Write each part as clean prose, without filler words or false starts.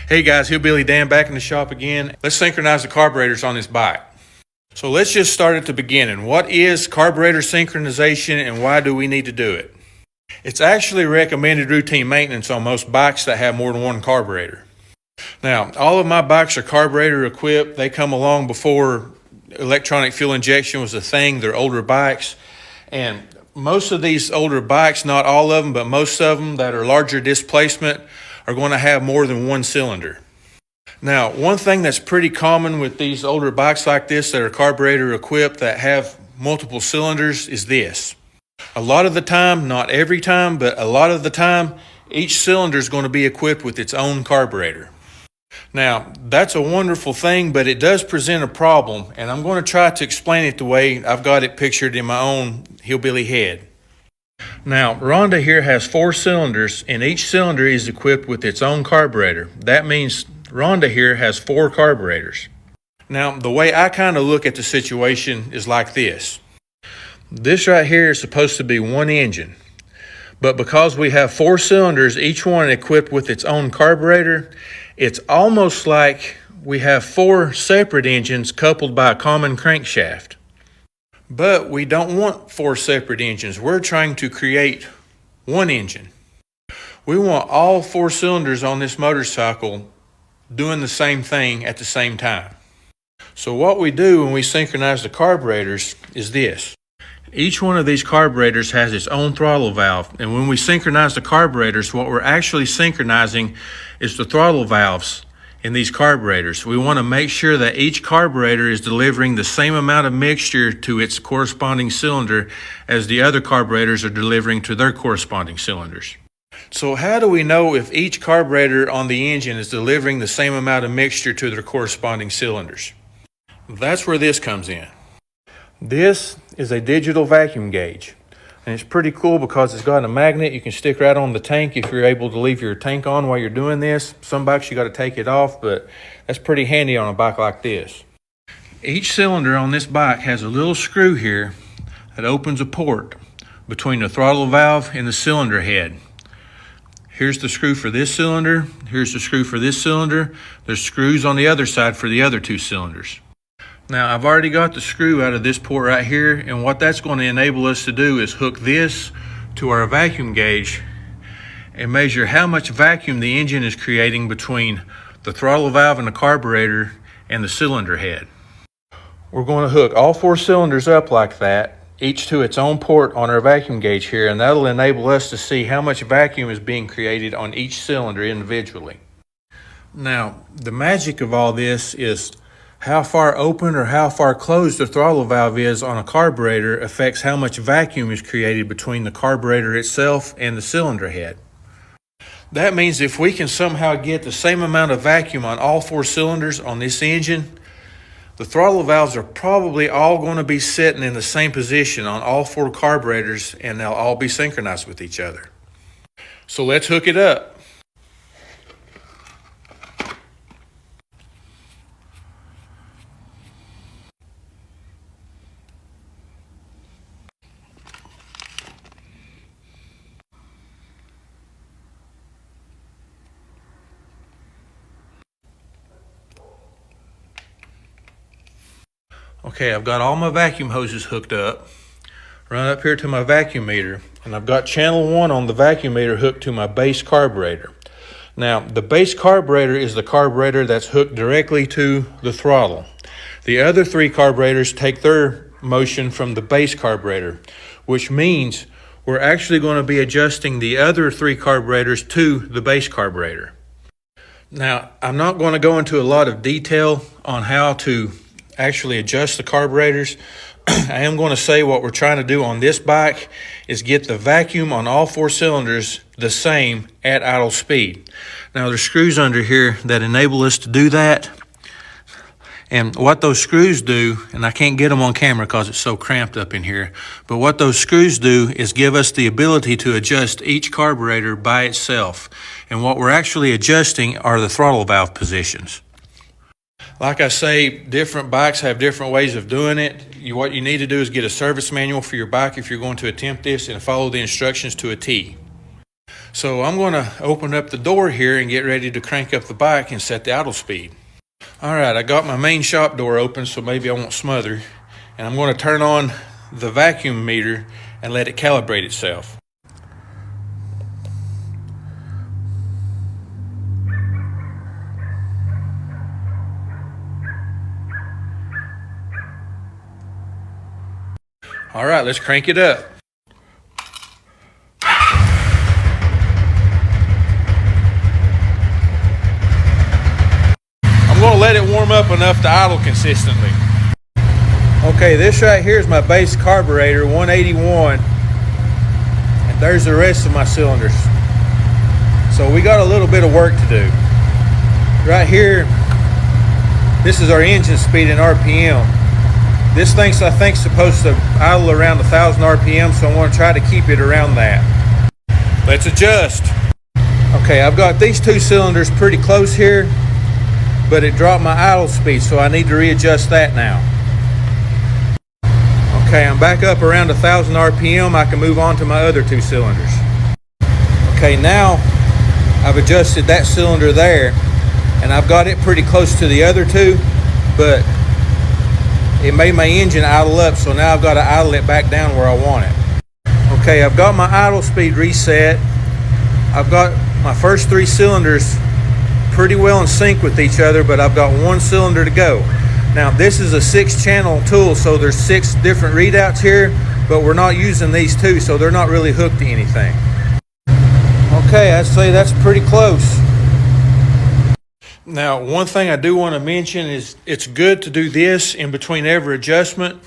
Hey guys, HillBillyDan back in the shop again. Let's synchronize the carburetors on this bike. So let's just start at the beginning. What is carburetor synchronization and why do we need to do it? It's actually recommended routine maintenance on most bikes that have more than one carburetor. Now, all of my bikes are carburetor equipped. They come along before electronic fuel injection was a thing. They're older bikes. And most of these older bikes, not all of them, but most of them that are larger displacement are going to have more than one cylinder. Now, one thing that's pretty common with these older bikes like this that are carburetor equipped that have multiple cylinders is this. A lot of the time, not every time, but a lot of the time, each cylinder is going to be equipped with its own carburetor. Now, that's a wonderful thing, but it does present a problem, and I'm going to try to explain it the way I've got it pictured in my own hillbilly head. Now, Rhonda here has 4 cylinders, and each cylinder is equipped with its own carburetor. That means Rhonda here has 4 carburetors. Now, the way I kind of look at the situation is like this. This right here is supposed to be one engine, but because we have 4 cylinders, each one equipped with its own carburetor, it's almost like we have 4 separate engines coupled by a common crankshaft. But we don't want 4 separate engines. We're trying to create one engine. We want all 4 cylinders on this motorcycle doing the same thing at the same time. So what we do when we synchronize the carburetors is this. Each one of these carburetors has its own throttle valve, and when we synchronize the carburetors, what we're actually synchronizing is the throttle valves in these carburetors. We want to make sure that each carburetor is delivering the same amount of mixture to its corresponding cylinder as the other carburetors are delivering to their corresponding cylinders. So how do we know if each carburetor on the engine is delivering the same amount of mixture to their corresponding cylinders? That's where this comes in. This is a digital vacuum gauge. And it's pretty cool because it's got a magnet you can stick right on the tank if you're able to leave your tank on while you're doing this. Some bikes you got to take it off, but that's pretty handy on a bike like this. Each cylinder on this bike has a little screw here that opens a port between the throttle valve and the cylinder head. Here's the screw for this cylinder. Here's the screw for this cylinder. There's screws on the other side for the other 2 cylinders. Now, I've already got the screw out of this port right here, and what that's going to enable us to do is hook this to our vacuum gauge and measure how much vacuum the engine is creating between the throttle valve and the carburetor and the cylinder head. We're going to hook all 4 cylinders up like that, each to its own port on our vacuum gauge here, and that'll enable us to see how much vacuum is being created on each cylinder individually. Now, the magic of all this is how far open or how far closed the throttle valve is on a carburetor affects how much vacuum is created between the carburetor itself and the cylinder head. That means if we can somehow get the same amount of vacuum on all 4 cylinders on this engine, the throttle valves are probably all going to be sitting in the same position on all 4 carburetors, and they'll all be synchronized with each other. So let's hook it up. Okay, I've got all my vacuum hoses hooked up. Run up here to my vacuum meter, and I've got channel 1 on the vacuum meter hooked to my base carburetor. Now, the base carburetor is the carburetor that's hooked directly to the throttle. The other 3 carburetors take their motion from the base carburetor, which means we're actually going to be adjusting the other 3 carburetors to the base carburetor. Now, I'm not going to go into a lot of detail on how to actually adjust the carburetors. I am going to say what we're trying to do on this bike is get the vacuum on all 4 cylinders the same at idle speed. Now, there's screws under here that enable us to do that. And what those screws do, and I can't get them on camera because it's so cramped up in here, but what those screws do is give us the ability to adjust each carburetor by itself. And what we're actually adjusting are the throttle valve positions. Like I say, different bikes have different ways of doing it. What you need to do is get a service manual for your bike if you're going to attempt this and follow the instructions to a T. So I'm going to open up the door here and get ready to crank up the bike and set the idle speed. All right, I got my main shop door open, so maybe I won't smother. And I'm going to turn on the vacuum meter and let it calibrate itself. All right, let's crank it up. I'm going to let it warm up enough to idle consistently. Okay, this right here is my base carburetor, 181, and there's the rest of my cylinders. So we got a little bit of work to do. Right here, this is our engine speed in RPM. This thing's, I think, supposed to idle around 1,000 RPM, so I'm going to try to keep it around that. Let's adjust. Okay, I've got these two cylinders pretty close here, but it dropped my idle speed, so I need to readjust that now. Okay, I'm back up around 1,000 RPM. I can move on to my other two cylinders. Okay, now I've adjusted that cylinder there, and I've got it pretty close to the other two, but it made my engine idle up, so now I've got to idle it back down where I want it. Okay, I've got my idle speed reset. I've got my first three cylinders pretty well in sync with each other, but I've got one cylinder to go. Now, this is a 6-channel tool, so there's 6 different readouts here, but we're not using these two, so they're not really hooked to anything. Okay, I'd say that's pretty close. Now, one thing I do want to mention is it's good to do this in between every adjustment,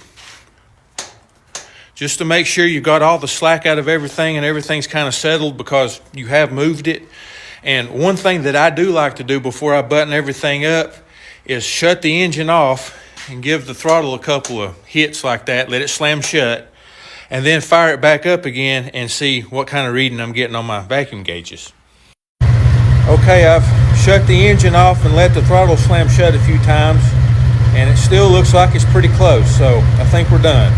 just to make sure you got all the slack out of everything and everything's kind of settled because you have moved it. And one thing that I do like to do before I button everything up is shut the engine off and give the throttle a couple of hits like that, let it slam shut, and then fire it back up again and see what kind of reading I'm getting on my vacuum gauges. Okay, I've shut the engine off and let the throttle slam shut a few times, and it still looks like it's pretty close, so I think we're done.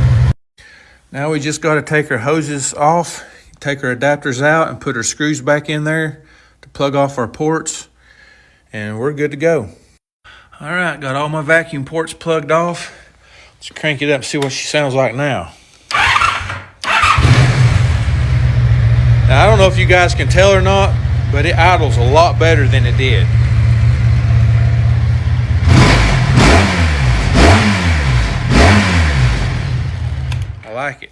Now we just got to take our hoses off, take our adapters out, and put our screws back in there to plug off our ports, and we're good to go. All right, got all my vacuum ports plugged off. Let's crank it up and see what she sounds like now. Now, I don't know if you guys can tell or not, but it idles a lot better than it did. I like it.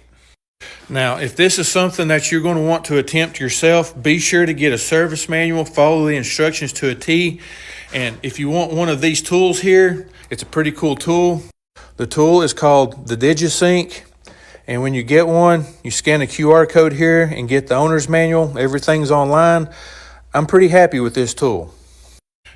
Now, if this is something that you're going to want to attempt yourself, be sure to get a service manual, follow the instructions to a T. And if you want one of these tools here, it's a pretty cool tool. The tool is called the DigiSync. And when you get one, you scan a QR code here and get the owner's manual. Everything's online. I'm pretty happy with this tool.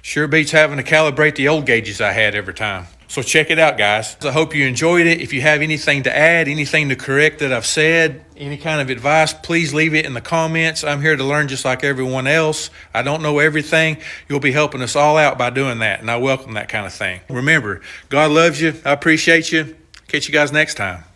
Sure beats having to calibrate the old gauges I had every time. So check it out, guys. I hope you enjoyed it. If you have anything to add, anything to correct that I've said, any kind of advice, please leave it in the comments. I'm here to learn just like everyone else. I don't know everything. You'll be helping us all out by doing that, and I welcome that kind of thing. Remember, God loves you. I appreciate you. Catch you guys next time.